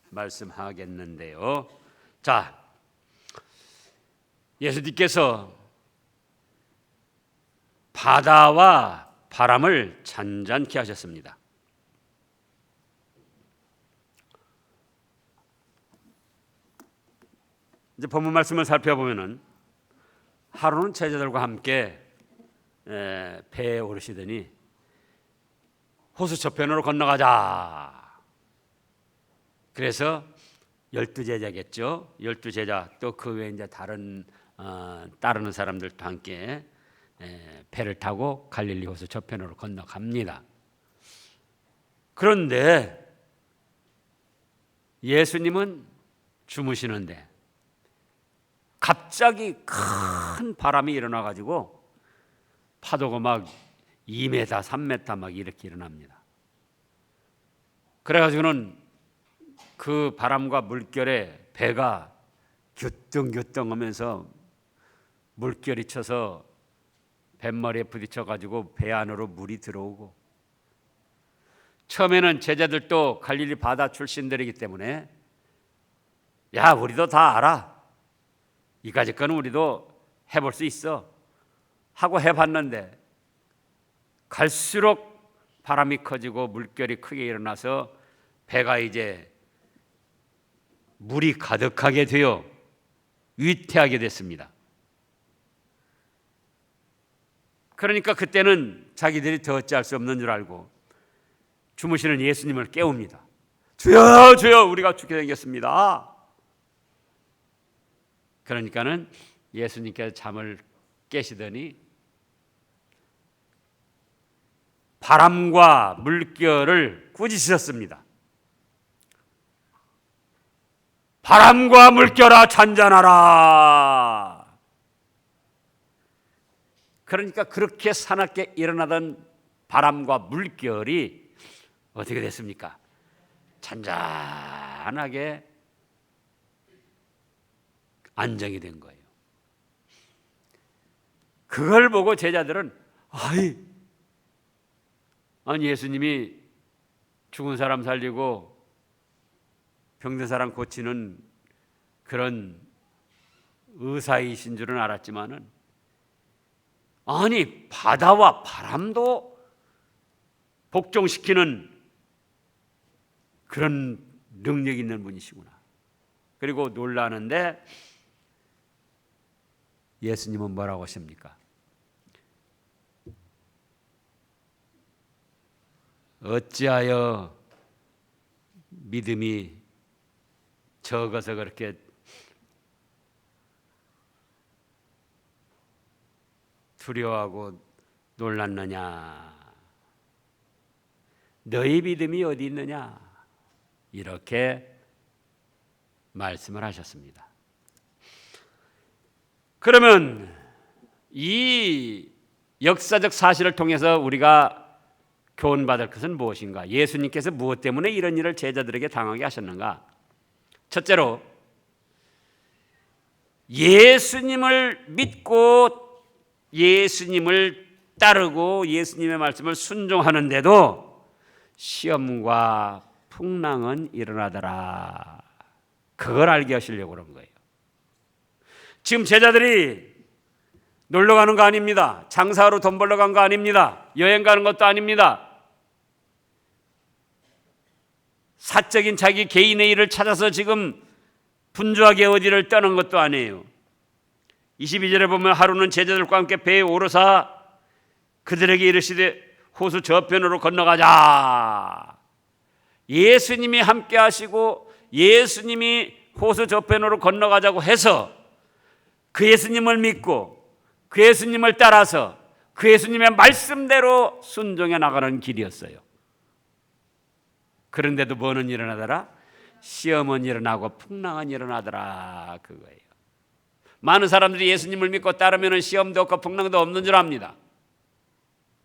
말씀하겠는데요. 자, 예수님께서 바다와 바람을 잔잔케 하셨습니다. 이제 본문 말씀을 살펴보면은 하루는 제자들과 함께 배에 오르시더니 호수 저편으로 건너가자. 그래서 12제자겠죠. 12제자 또 그 외에 이제 다른 따르는 사람들도 함께 배를 타고 갈릴리 호수 저편으로 건너갑니다. 그런데 예수님은 주무시는데 갑자기 큰 바람이 일어나 가지고 파도가 막 2m, 3m 막 이렇게 일어납니다. 그래 가지고는 그 바람과 물결에 배가 규뚱규뚱 하면서 물결이 쳐서 뱃머리에 부딪혀 가지고 배 안으로 물이 들어오고, 처음에는 제자들도 갈릴리 바다 출신들이기 때문에 야, 우리도 다 알아, 이까짓 거는 우리도 해볼 수 있어 하고 해봤는데 갈수록 바람이 커지고 물결이 크게 일어나서 배가 이제 물이 가득하게 되어 위태하게 됐습니다. 그러니까 그때는 자기들이 더 어찌할 수 없는 줄 알고 주무시는 예수님을 깨웁니다. 주여, 주여, 우리가 죽게 생겼습니다. 그러니까는 예수님께서 잠을 깨시더니 바람과 물결을 꾸짖으셨습니다. 바람과 물결아 잔잔하라. 그러니까 그렇게 사납게 일어나던 바람과 물결이 어떻게 됐습니까? 잔잔하게 안정이 된 거예요. 그걸 보고 제자들은 아니 예수님이 죽은 사람 살리고 병든 사람 고치는 그런 의사이신 줄은 알았지만은, 아니 바다와 바람도 복종시키는 그런 능력 있는 분이시구나. 그리고 놀라는데 예수님은 뭐라고 하십니까? 어찌하여 믿음이 적어서 그렇게 두려워하고 놀랐느냐? 너희 믿음이 어디 있느냐? 이렇게 말씀을 하셨습니다. 그러면 이 역사적 사실을 통해서 우리가 교훈받을 것은 무엇인가? 예수님께서 무엇 때문에 이런 일을 제자들에게 당하게 하셨는가? 첫째로 예수님을 믿고 예수님을 따르고 예수님의 말씀을 순종하는데도 시험과 풍랑은 일어나더라. 그걸 알게 하시려고 그런 거예요. 지금 제자들이 놀러 가는 거 아닙니다. 장사하러 돈 벌러 간 거 아닙니다. 여행 가는 것도 아닙니다. 사적인 자기 개인의 일을 찾아서 지금 분주하게 어디를 떠난 것도 아니에요. 22절에 보면 하루는 제자들과 함께 배에 오르사 그들에게 이르시되 호수 저편으로 건너가자. 예수님이 함께 하시고 예수님이 호수 저편으로 건너가자고 해서 그 예수님을 믿고 그 예수님을 따라서 그 예수님의 말씀대로 순종해 나가는 길이었어요. 그런데도 뭐는 일어나더라? 시험은 일어나고 풍랑은 일어나더라. 그거예요. 많은 사람들이 예수님을 믿고 따르면 시험도 없고 풍랑도 없는 줄 압니다.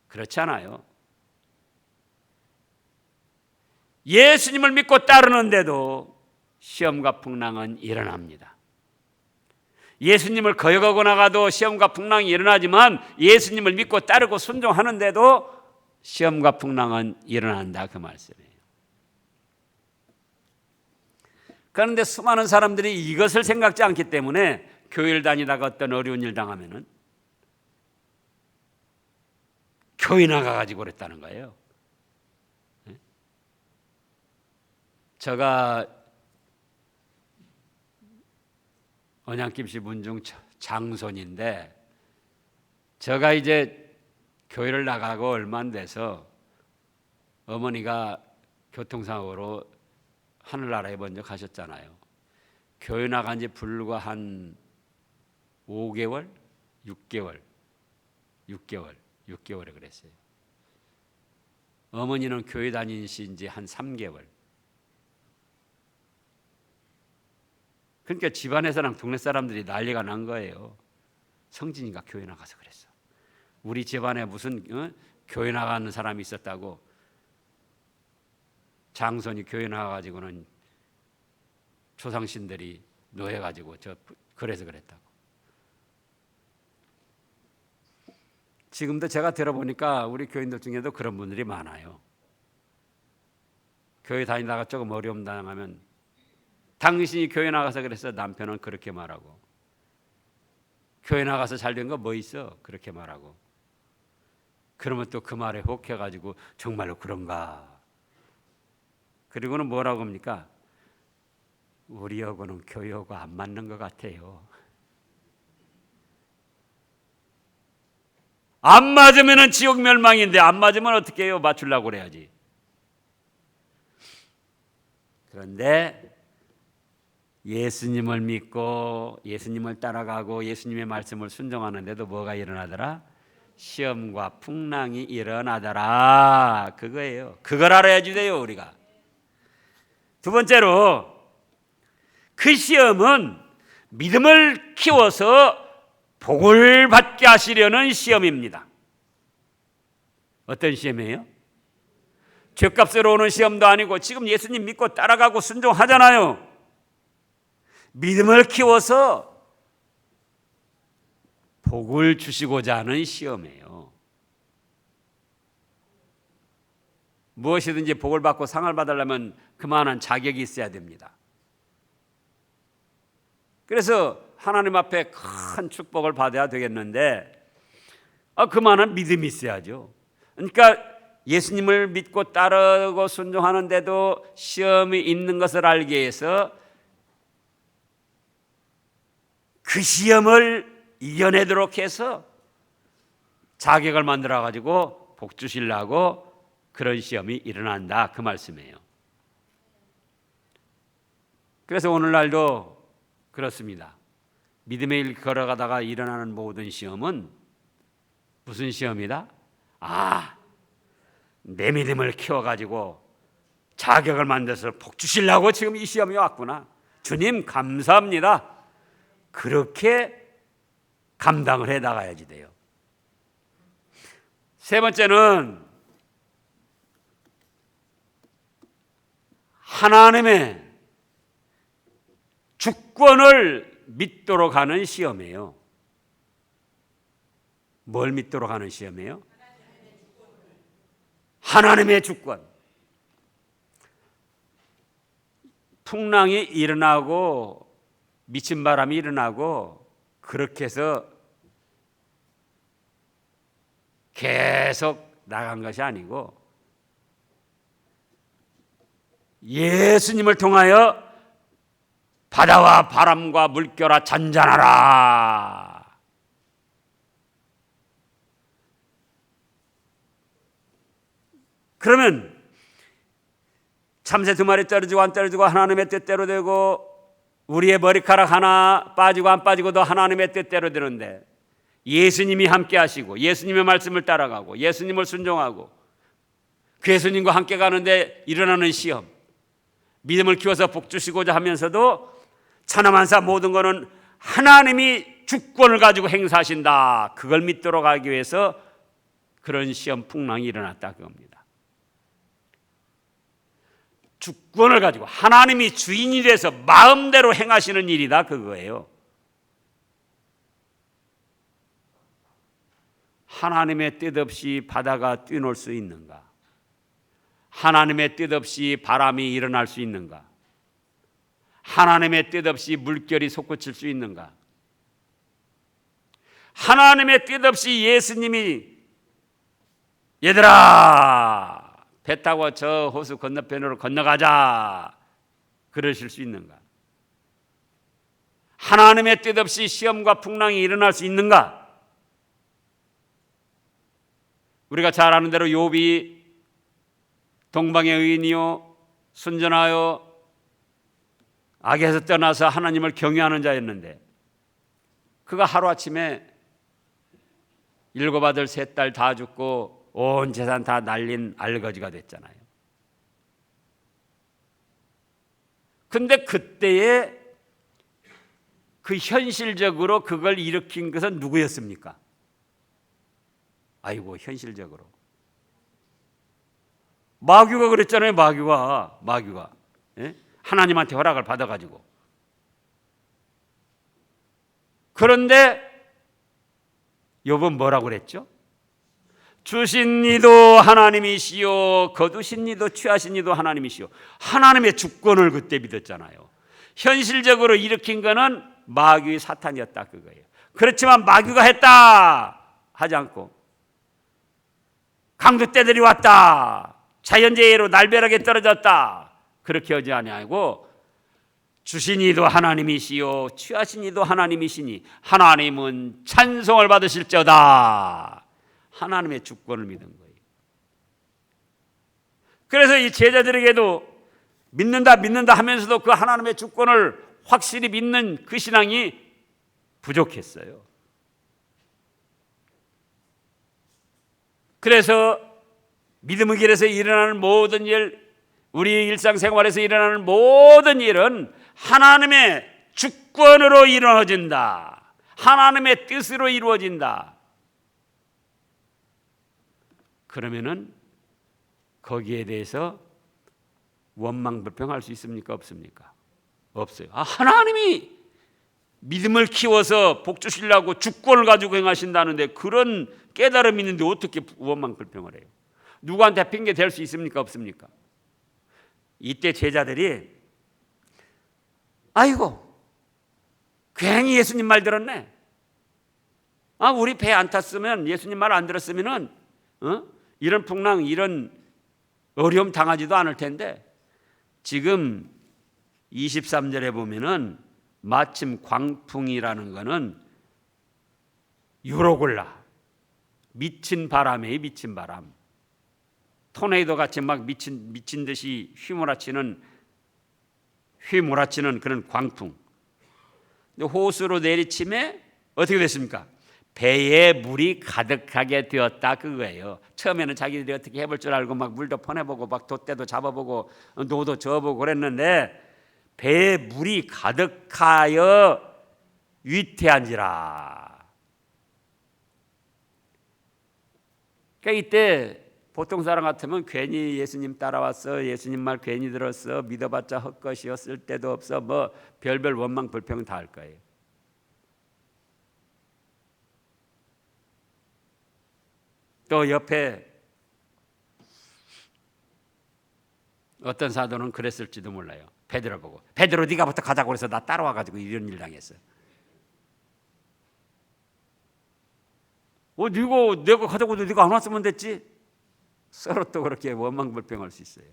그렇지 않아요. 예수님을 믿고 따르는데도 시험과 풍랑은 일어납니다. 예수님을 거역하고 나가도 시험과 풍랑이 일어나지만 예수님을 믿고 따르고 순종하는데도 시험과 풍랑은 일어난다, 그 말씀이에요. 그런데 수많은 사람들이 이것을 생각지 않기 때문에 교회를 다니다가 어떤 어려운 일 당하면은 교회 나가가지고 그랬다는 거예요. 제가 언양김씨 문중 장손인데 제가 이제 교회를 나가고 얼마 안 돼서 어머니가 교통사고로 하늘나라에 먼저 가셨잖아요. 교회 나간 지 불과 한 5개월? 6개월에 그랬어요. 어머니는 교회 다니신 지 한 3개월. 그러니까 집안에서랑 동네 사람들이 난리가 난 거예요. 성진이가 교회 나가서 그랬어. 우리 집안에 무슨 교회 나가는 사람이 있었다고. 장손이 교회 나가가지고는 조상신들이 노해가지고 그래서 그랬다고. 지금도 제가 들어보니까 우리 교인들 중에도 그런 분들이 많아요. 교회 다니다가 조금 어려움 당하면 당신이 교회 나가서 그랬어. 남편은 그렇게 말하고. 교회 나가서 잘 된 거 뭐 있어? 그렇게 말하고. 그러면 또 그 말에 혹해가지고 정말로 그런가? 그리고는 뭐라고 합니까? 우리하고는 교회하고 안 맞는 것 같아요. 안 맞으면 지옥 멸망인데 안 맞으면 어떻게 해요? 맞추려고 그래야지. 그런데 예수님을 믿고 예수님을 따라가고 예수님의 말씀을 순종하는데도 뭐가 일어나더라? 시험과 풍랑이 일어나더라. 그거예요. 그걸 알아야지 돼요, 우리가. 두 번째로 그 시험은 믿음을 키워서 복을 받게 하시려는 시험입니다. 어떤 시험이에요? 죗값으로 오는 시험도 아니고 지금 예수님 믿고 따라가고 순종하잖아요. 믿음을 키워서 복을 주시고자 하는 시험이에요. 무엇이든지 복을 받고 상을 받으려면 그만한 자격이 있어야 됩니다. 그래서 하나님 앞에 큰 축복을 받아야 되겠는데 그만한 믿음이 있어야죠. 그러니까 예수님을 믿고 따르고 순종하는데도 시험이 있는 것을 알기 위해서 그 시험을 이겨내도록 해서 자격을 만들어 가지고 복 주시려고 그런 시험이 일어난다, 그 말씀이에요. 그래서 오늘날도 그렇습니다. 믿음의 길 걸어가다가 일어나는 모든 시험은 무슨 시험이다? 내 믿음을 키워가지고 자격을 만들어서 복 주시려고 지금 이 시험이 왔구나. 주님 감사합니다. 그렇게 감당을 해 나가야지 돼요. 세 번째는 하나님의 주권을 믿도록 하는 시험이에요. 뭘 믿도록 하는 시험이에요? 하나님의 주권. 풍랑이 일어나고 미친 바람이 일어나고 그렇게 해서 계속 나간 것이 아니고 예수님을 통하여 바다와 바람과 물결아 잔잔하라. 그러면 참새 두 마리 떨어지고 안 떨어지고 하나님의 뜻대로 되고 우리의 머리카락 하나 빠지고 안 빠지고도 하나님의 뜻대로 되는데 예수님이 함께 하시고 예수님의 말씀을 따라가고 예수님을 순종하고 그 예수님과 함께 가는데 일어나는 시험, 믿음을 키워서 복 주시고자 하면서도 천하만사 모든 것은 하나님이 주권을 가지고 행사하신다. 그걸 믿도록 하기 위해서 그런 시험 풍랑이 일어났다 그겁니다. 주권을 가지고 하나님이 주인이 돼서 마음대로 행하시는 일이다 그거예요. 하나님의 뜻 없이 바다가 뛰놀 수 있는가? 하나님의 뜻 없이 바람이 일어날 수 있는가? 하나님의 뜻 없이 물결이 솟구칠 수 있는가? 하나님의 뜻 없이 예수님이 얘들아 배 타고 저 호수 건너편으로 건너가자 그러실 수 있는가? 하나님의 뜻 없이 시험과 풍랑이 일어날 수 있는가? 우리가 잘 아는 대로 욥이 동방의 의인이요 순전하여 악에서 떠나서 하나님을 경외하는 자였는데 그가 하루아침에 7 아들 3 딸 다 죽고 온 재산 다 날린 알거지가 됐잖아요. 근데 그때에 그 현실적으로 그걸 일으킨 것은 누구였습니까? 아이고 현실적으로 마귀가 그랬잖아요. 마귀가 예? 하나님한테 허락을 받아가지고. 그런데 욥은 뭐라고 그랬죠? 주신 이도 하나님이시요 거두신 이도 취하신 이도 하나님이시요. 하나님의 주권을 그때 믿었잖아요. 현실적으로 일으킨 거는 마귀 사탄이었다 그거예요. 그렇지만 마귀가 했다 하지 않고 강도 떼들이 왔다 자연재해로 날벼락에 떨어졌다 그렇게 하지 아니하고 주신 이도 하나님이시요 취하신 이도 하나님이시니 하나님은 찬송을 받으실저다. 하나님의 주권을 믿은 거예요. 그래서 이 제자들에게도 믿는다 하면서도 그 하나님의 주권을 확실히 믿는 그 신앙이 부족했어요. 그래서 믿음의 길에서 일어나는 모든 일, 우리 일상생활에서 일어나는 모든 일은 하나님의 주권으로 이루어진다. 하나님의 뜻으로 이루어진다. 그러면은 거기에 대해서 원망불평할 수 있습니까? 없습니까? 없어요. 하나님이 믿음을 키워서 복 주시려고 주권을 가지고 행하신다는데 그런 깨달음이 있는데 어떻게 원망불평을 해요? 누구한테 핑계 댈 수 있습니까? 없습니까? 이때 제자들이 아이고 괜히 예수님 말 들었네. 우리 배 안 탔으면 예수님 말 안 들었으면은 이런 풍랑 이런 어려움 당하지도 않을 텐데 지금 23절에 보면은 마침 광풍이라는 거는 유로굴라 미친 바람이에요. 미친 바람. 토네이도 같이 막 미친 듯이 휘몰아치는 그런 광풍. 호수로 내리침에 어떻게 됐습니까? 배에 물이 가득하게 되었다 그거예요. 처음에는 자기들이 어떻게 해볼 줄 알고 막 물도 퍼내보고 막 돛대도 잡아보고 노도 저어보고 그랬는데 배에 물이 가득하여 위태한지라. 그러니까 이때 보통 사람 같으면 괜히 예수님 따라왔어, 예수님 말 괜히 들었어, 믿어봤자 헛것이요, 쓸데도 없어, 뭐 별별 원망 불평 다 할 거예요. 또 옆에 어떤 사도는 그랬을지도 몰라요. 베드로 보고 베드로 네가 부터 가자고 그래서 나 따라와가지고 이런 일 당했어요. 내가 가자고 해도 네가 안 왔으면 됐지. 서로 또 그렇게 원망불평할 수 있어요.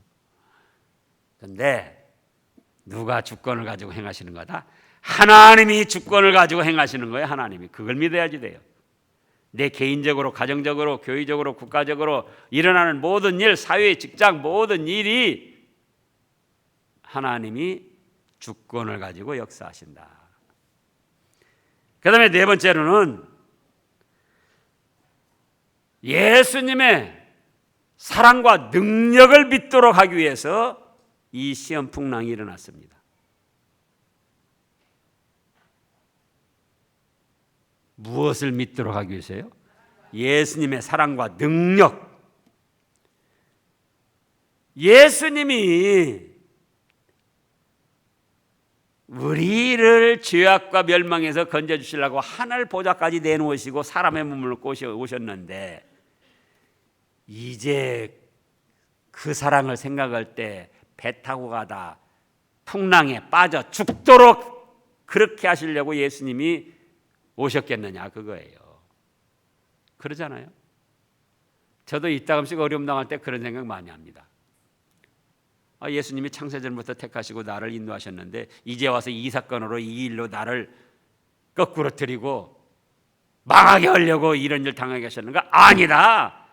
그런데 누가 주권을 가지고 행하시는 거다? 하나님이 주권을 가지고 행하시는 거예요. 하나님이. 그걸 믿어야지 돼요. 내 개인적으로, 가정적으로, 교회적으로, 국가적으로 일어나는 모든 일, 사회, 직장 모든 일이 하나님이 주권을 가지고 역사하신다. 그 다음에 네 번째로는 예수님의 사랑과 능력을 믿도록 하기 위해서 이 시험 풍랑이 일어났습니다. 무엇을 믿도록 하기 위해서요? 예수님의 사랑과 능력. 예수님이 우리를 죄악과 멸망에서 건져주시려고 하늘 보좌까지 내놓으시고 사람의 몸을 오셨는데 이제 그 사랑을 생각할 때 배 타고 가다 풍랑에 빠져 죽도록 그렇게 하시려고 예수님이 오셨겠느냐 그거예요. 그러잖아요. 저도 이따금씩 어려움 당할 때 그런 생각 많이 합니다. 예수님이 창세전부터 택하시고 나를 인도하셨는데 이제 와서 이 사건으로 이 일로 나를 거꾸로 들이고 망하게 하려고 이런 일 당하게 하셨는가? 아니다.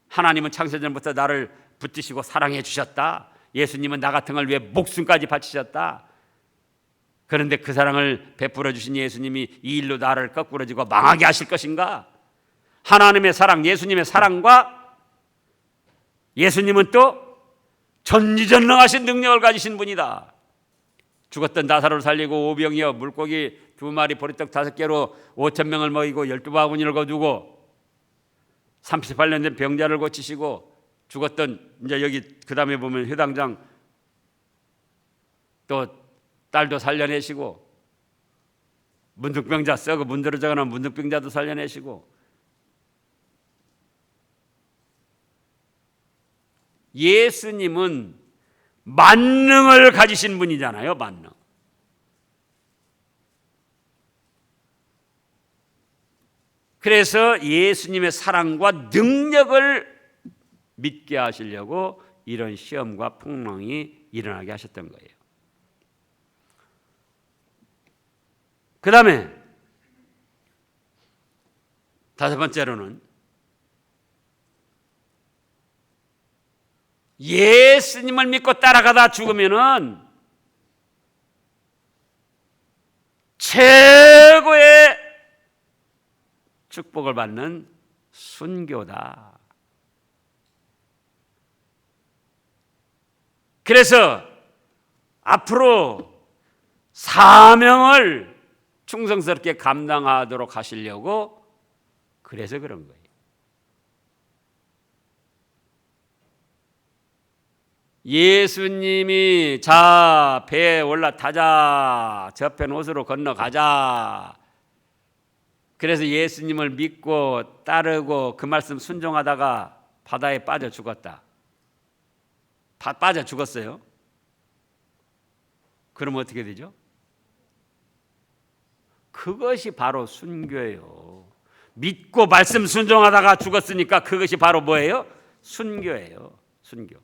하나님은 창세전부터 나를 붙드시고 사랑해 주셨다. 예수님은 나 같은 걸 위해 목숨까지 바치셨다. 그런데 그 사랑을 베풀어 주신 예수님이 이 일로 나를 거꾸로 지고 망하게 하실 것인가? 하나님의 사랑, 예수님의 사랑과 예수님은 또 전지전능하신 능력을 가지신 분이다. 죽었던 나사로를 살리고 오병이어 물고기 2마리 보리떡 5개로 5,000명을 먹이고 12바구니를 거두고 38년 된 병자를 고치시고 죽었던 이제 여기 그 다음에 보면 회당장 또 딸도 살려내시고 문득병자 썩어 문드러져가는 문득병자도 살려내시고 예수님은 만능을 가지신 분이잖아요. 만능. 그래서 예수님의 사랑과 능력을 믿게 하시려고 이런 시험과 풍랑이 일어나게 하셨던 거예요. 그 다음에 5번째로는 예수님을 믿고 따라가다 죽으면은 최고의 축복을 받는 순교다. 그래서 앞으로 사명을 충성스럽게 감당하도록 하시려고 그래서 그런 거예요. 예수님이 자 배에 올라타자 저편 옷으로 건너가자. 그래서 예수님을 믿고 따르고 그 말씀 순종하다가 바다에 빠져 죽었다. 빠져 죽었어요. 그러면 어떻게 되죠? 그것이 바로 순교예요. 믿고 말씀 순종하다가 죽었으니까 그것이 바로 뭐예요? 순교예요. 순교.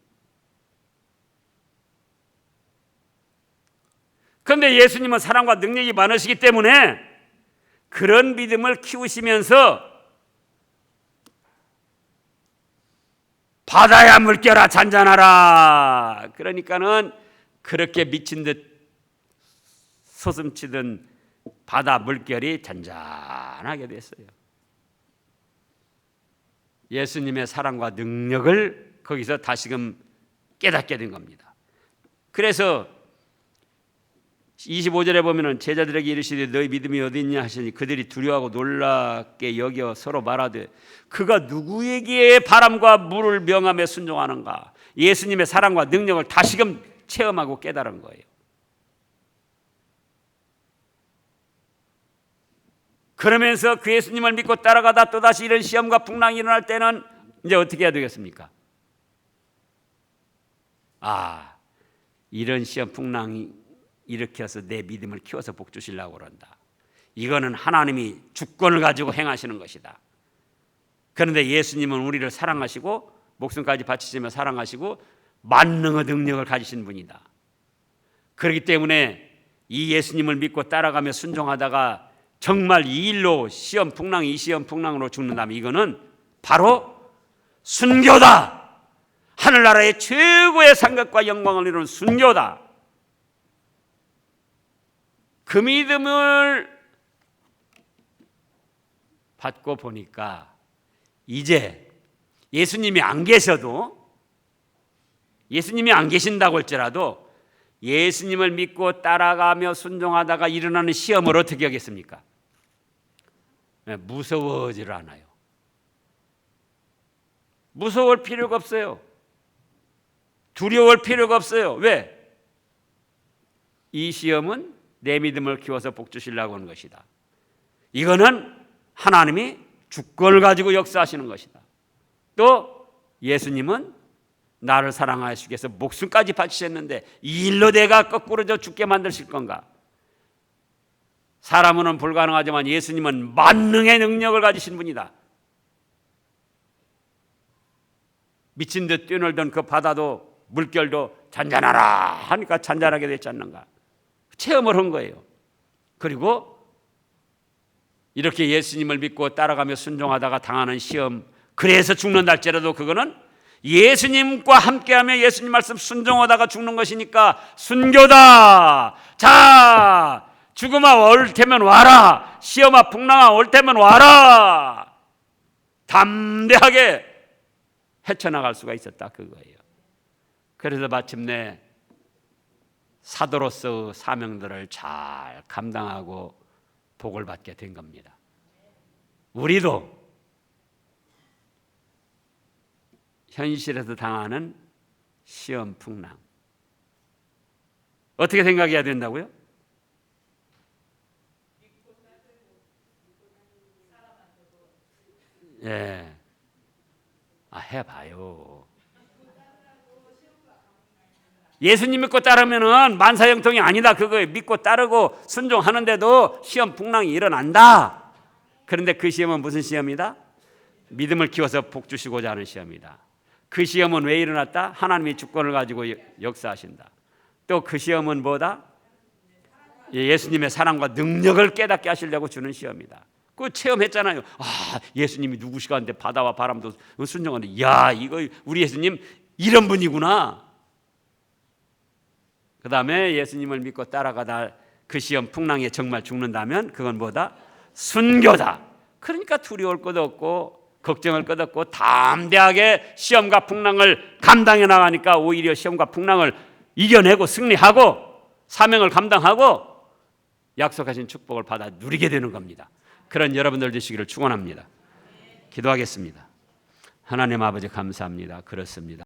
그런데 예수님은 사랑과 능력이 많으시기 때문에 그런 믿음을 키우시면서 바다야 물결아 잔잔하라. 그러니까는 그렇게 미친 듯 소슴치던 바다 물결이 잔잔하게 됐어요. 예수님의 사랑과 능력을 거기서 다시금 깨닫게 된 겁니다. 그래서 25절에 보면은 제자들에게 이르시되 너희 믿음이 어디 있냐 하시니 그들이 두려워하고 놀랍게 여겨 서로 말하되 그가 누구에게 바람과 물을 명함에 순종하는가. 예수님의 사랑과 능력을 다시금 체험하고 깨달은 거예요. 그러면서 그 예수님을 믿고 따라가다 또다시 이런 시험과 풍랑이 일어날 때는 이제 어떻게 해야 되겠습니까? 이런 시험 풍랑이 일으켜서 내 믿음을 키워서 복 주시려고 그런다. 이거는 하나님이 주권을 가지고 행하시는 것이다. 그런데 예수님은 우리를 사랑하시고 목숨까지 바치시며 사랑하시고 만능의 능력을 가지신 분이다. 그렇기 때문에 이 예수님을 믿고 따라가며 순종하다가 정말 이 일로 시험 풍랑, 이 시험 풍랑으로 죽는다면 이거는 바로 순교다. 하늘나라의 최고의 상급과 영광을 이루는 순교다. 그 믿음을 받고 보니까 이제 예수님이 안 계신다고 할지라도 예수님을 믿고 따라가며 순종하다가 일어나는 시험을 어떻게 하겠습니까? 무서워지를 않아요. 무서울 필요가 없어요. 두려워할 필요가 없어요. 왜? 이 시험은 내 믿음을 키워서 복 주시려고 하는 것이다. 이거는 하나님이 주권을 가지고 역사하시는 것이다. 또 예수님은 나를 사랑하시기 위해서 목숨까지 바치셨는데 이 일로 내가 거꾸로 죽게 만드실 건가? 사람은 불가능하지만 예수님은 만능의 능력을 가지신 분이다. 미친 듯 뛰놀던 그 바다도 물결도 잔잔하라 하니까 잔잔하게 됐지 않는가? 체험을 한 거예요. 그리고 이렇게 예수님을 믿고 따라가며 순종하다가 당하는 시험, 그래서 죽는다 할지라도 그거는 예수님과 함께하며 예수님 말씀 순종하다가 죽는 것이니까 순교다. 자, 죽음아 올 테면 와라. 시험아 풍랑아 올 테면 와라. 담대하게 헤쳐나갈 수가 있었다 그거예요. 그래서 마침내 사도로서 사명들을 잘 감당하고 복을 받게 된 겁니다. 우리도 현실에서 당하는 시험 풍랑 어떻게 생각해야 된다고요? 예, 해봐요. 예수님 믿고 따르면은 만사형통이 아니다 그거예요. 믿고 따르고 순종하는데도 시험 풍랑이 일어난다. 그런데 그 시험은 무슨 시험이다? 믿음을 키워서 복 주시고자 하는 시험이다. 그 시험은 왜 일어났다? 하나님이 주권을 가지고 역사하신다. 또 그 시험은 뭐다? 예수님의 사랑과 능력을 깨닫게 하시려고 주는 시험이다. 그거 체험했잖아요. 예수님이 누구시가 한데 바다와 바람도 순종하는데, 야, 이거 우리 예수님 이런 분이구나. 그 다음에 예수님을 믿고 따라가다 그 시험 풍랑에 정말 죽는다면 그건 뭐다? 순교다. 그러니까 두려울 것도 없고 걱정할 것 없고 담대하게 시험과 풍랑을 감당해 나가니까 오히려 시험과 풍랑을 이겨내고 승리하고 사명을 감당하고 약속하신 축복을 받아 누리게 되는 겁니다. 그런 여러분들 되시기를 축원합니다. 기도하겠습니다. 하나님 아버지 감사합니다. 그렇습니다.